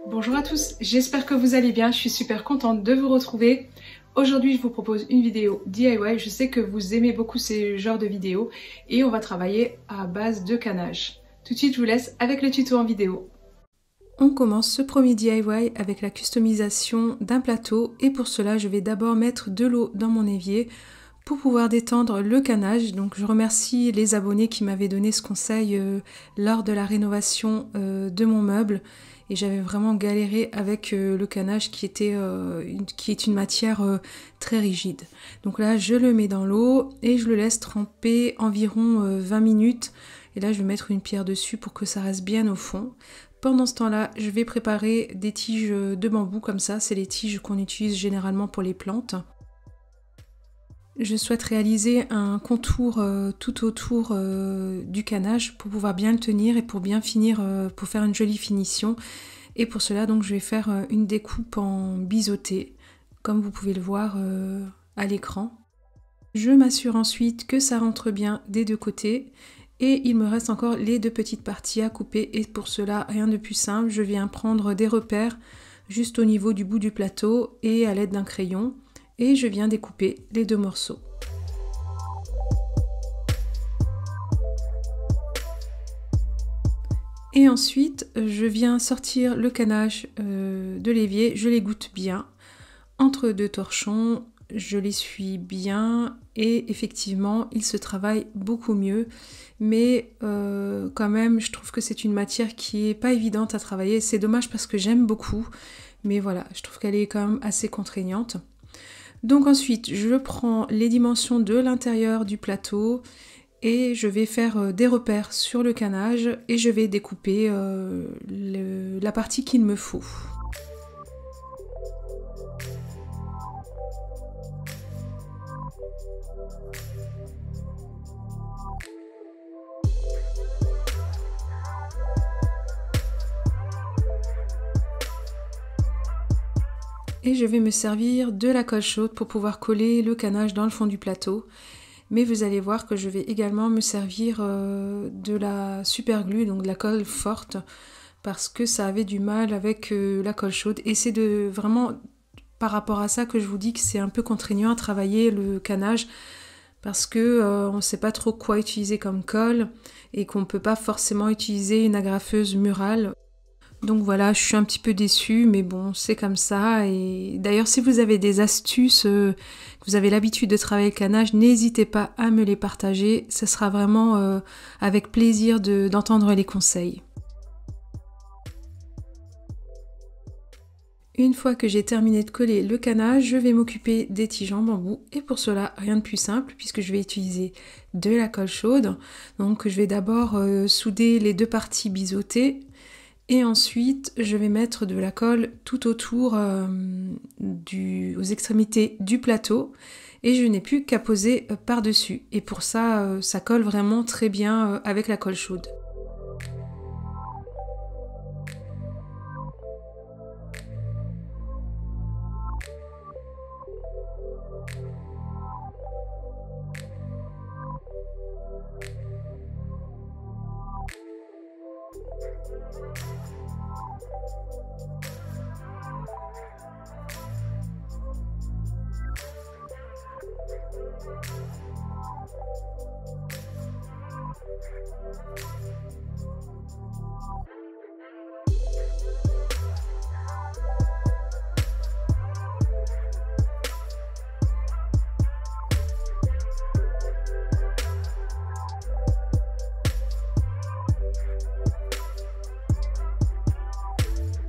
Bonjour à tous, j'espère que vous allez bien, je suis super contente de vous retrouver. Aujourd'hui je vous propose une vidéo DIY, je sais que vous aimez beaucoup ces genres de vidéos et on va travailler à base de canage. Tout de suite je vous laisse avec le tuto en vidéo. On commence ce premier DIY avec la customisation d'un plateau et pour cela je vais d'abord mettre de l'eau dans mon évier pour pouvoir détendre le canage. Donc je remercie les abonnés qui m'avaient donné ce conseil lors de la rénovation de mon meuble. Et j'avais vraiment galéré avec le canage qui est une matière très rigide. Donc là, je le mets dans l'eau et je le laisse tremper environ 20 minutes. Et là, je vais mettre une pierre dessus pour que ça reste bien au fond. Pendant ce temps-là, je vais préparer des tiges de bambou comme ça. C'est les tiges qu'on utilise généralement pour les plantes. Je souhaite réaliser un contour tout autour du canage pour pouvoir bien le tenir et pour bien finir, pour faire une jolie finition. Et pour cela, donc, je vais faire une découpe en biseauté, comme vous pouvez le voir à l'écran. Je m'assure ensuite que ça rentre bien des deux côtés. Et il me reste encore les deux petites parties à couper. Et pour cela, rien de plus simple, je viens prendre des repères juste au niveau du bout du plateau et à l'aide d'un crayon. Et je viens découper les deux morceaux. Et ensuite, je viens sortir le canage de l'évier, je l'égoutte bien entre deux torchons, je l'essuie bien et effectivement, il se travaille beaucoup mieux. Mais quand même, je trouve que c'est une matière qui est pas évidente à travailler. C'est dommage parce que j'aime beaucoup, mais voilà, je trouve qu'elle est quand même assez contraignante. Donc ensuite, je prends les dimensions de l'intérieur du plateau et je vais faire des repères sur le canage et je vais découper la partie qu'il me faut. Et je vais me servir de la colle chaude pour pouvoir coller le canage dans le fond du plateau. Mais vous allez voir que je vais également me servir de la super glue, donc de la colle forte, parce que ça avait du mal avec la colle chaude. Et c'est vraiment par rapport à ça que je vous dis que c'est un peu contraignant à travailler le canage, parce que on ne sait pas trop quoi utiliser comme colle et qu'on ne peut pas forcément utiliser une agrafeuse murale. Donc voilà, je suis un petit peu déçue, mais bon, c'est comme ça. Et d'ailleurs, si vous avez des astuces, que vous avez l'habitude de travailler le canage, n'hésitez pas à me les partager. Ce sera vraiment avec plaisir d'entendre les conseils. Une fois que j'ai terminé de coller le canage, je vais m'occuper des tiges en bambou. Et pour cela, rien de plus simple, puisque je vais utiliser de la colle chaude. Donc je vais d'abord souder les deux parties biseautées. Et ensuite, je vais mettre de la colle tout autour aux extrémités du plateau et je n'ai plus qu'à poser par-dessus. Et pour ça, ça colle vraiment très bien avec la colle chaude.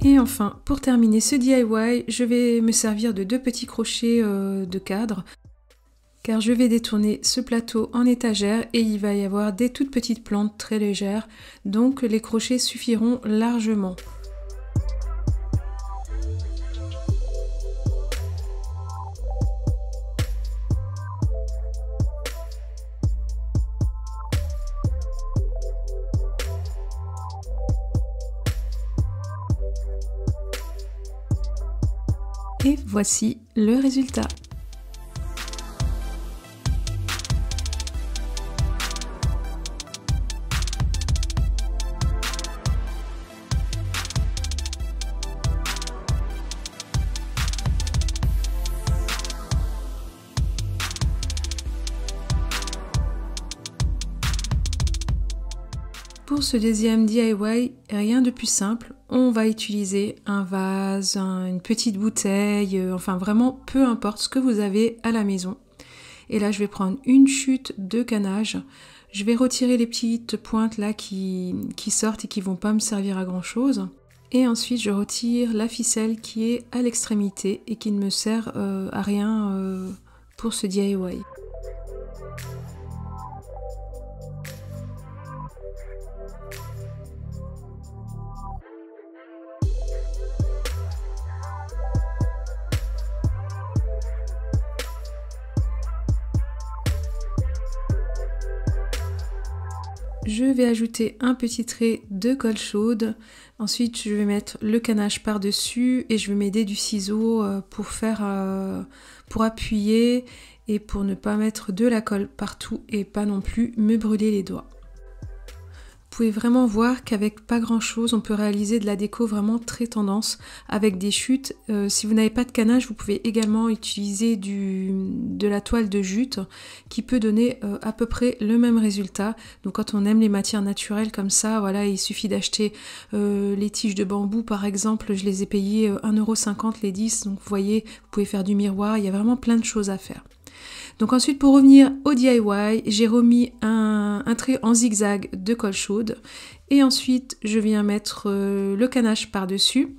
Et enfin, pour terminer ce DIY, je vais me servir de deux petits crochets de cadre, car je vais détourner ce plateau en étagère et il va y avoir des toutes petites plantes très légères, donc les crochets suffiront largement. Et voici le résultat. Pour ce deuxième DIY, rien de plus simple, on va utiliser un vase, une petite bouteille, enfin vraiment peu importe ce que vous avez à la maison. Et là je vais prendre une chute de canage, je vais retirer les petites pointes là qui sortent et qui vont pas me servir à grand chose. Et ensuite je retire la ficelle qui est à l'extrémité et qui ne me sert à rien pour ce DIY. Je vais ajouter un petit trait de colle chaude. Ensuite, je vais mettre le canage par-dessus et je vais m'aider du ciseau pour appuyer et pour ne pas mettre de la colle partout et pas non plus me brûler les doigts. Vous pouvez vraiment voir qu'avec pas grand chose on peut réaliser de la déco vraiment très tendance avec des chutes. Si vous n'avez pas de canage, vous pouvez également utiliser de la toile de jute qui peut donner à peu près le même résultat. Donc quand on aime les matières naturelles comme ça, voilà, il suffit d'acheter les tiges de bambou par exemple, je les ai payées 1,50 € les 10, donc vous voyez, vous pouvez faire du miroir, il y a vraiment plein de choses à faire. Donc ensuite, pour revenir au DIY, j'ai remis un trait en zigzag de colle chaude et ensuite je viens mettre le canage par-dessus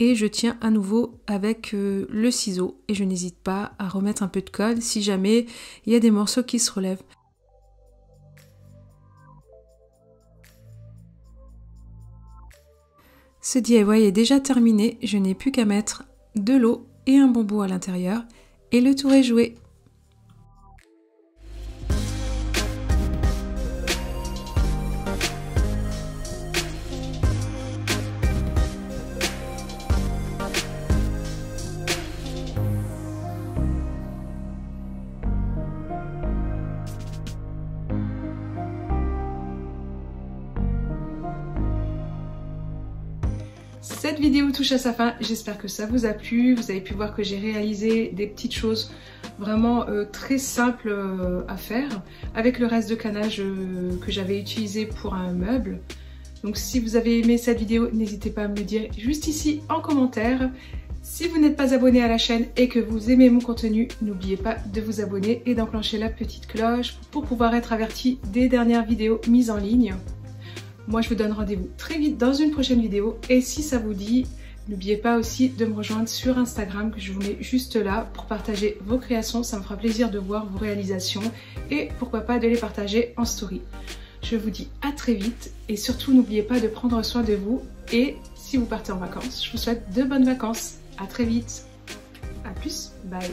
et je tiens à nouveau avec le ciseau et je n'hésite pas à remettre un peu de colle si jamais il y a des morceaux qui se relèvent. Ce DIY est déjà terminé, je n'ai plus qu'à mettre de l'eau et un bambou à l'intérieur et le tour est joué. Cette vidéo touche à sa fin, j'espère que ça vous a plu. Vous avez pu voir que j'ai réalisé des petites choses vraiment très simples à faire avec le reste de canage que j'avais utilisé pour un meuble. Donc si vous avez aimé cette vidéo, n'hésitez pas à me le dire juste ici en commentaire. Si vous n'êtes pas abonné à la chaîne et que vous aimez mon contenu, n'oubliez pas de vous abonner et d'enclencher la petite cloche pour pouvoir être averti des dernières vidéos mises en ligne. Moi, je vous donne rendez-vous très vite dans une prochaine vidéo. Et si ça vous dit, n'oubliez pas aussi de me rejoindre sur Instagram, que je vous mets juste là pour partager vos créations. Ça me fera plaisir de voir vos réalisations et pourquoi pas de les partager en story. Je vous dis à très vite et surtout, n'oubliez pas de prendre soin de vous. Et si vous partez en vacances, je vous souhaite de bonnes vacances. À très vite. À plus. Bye.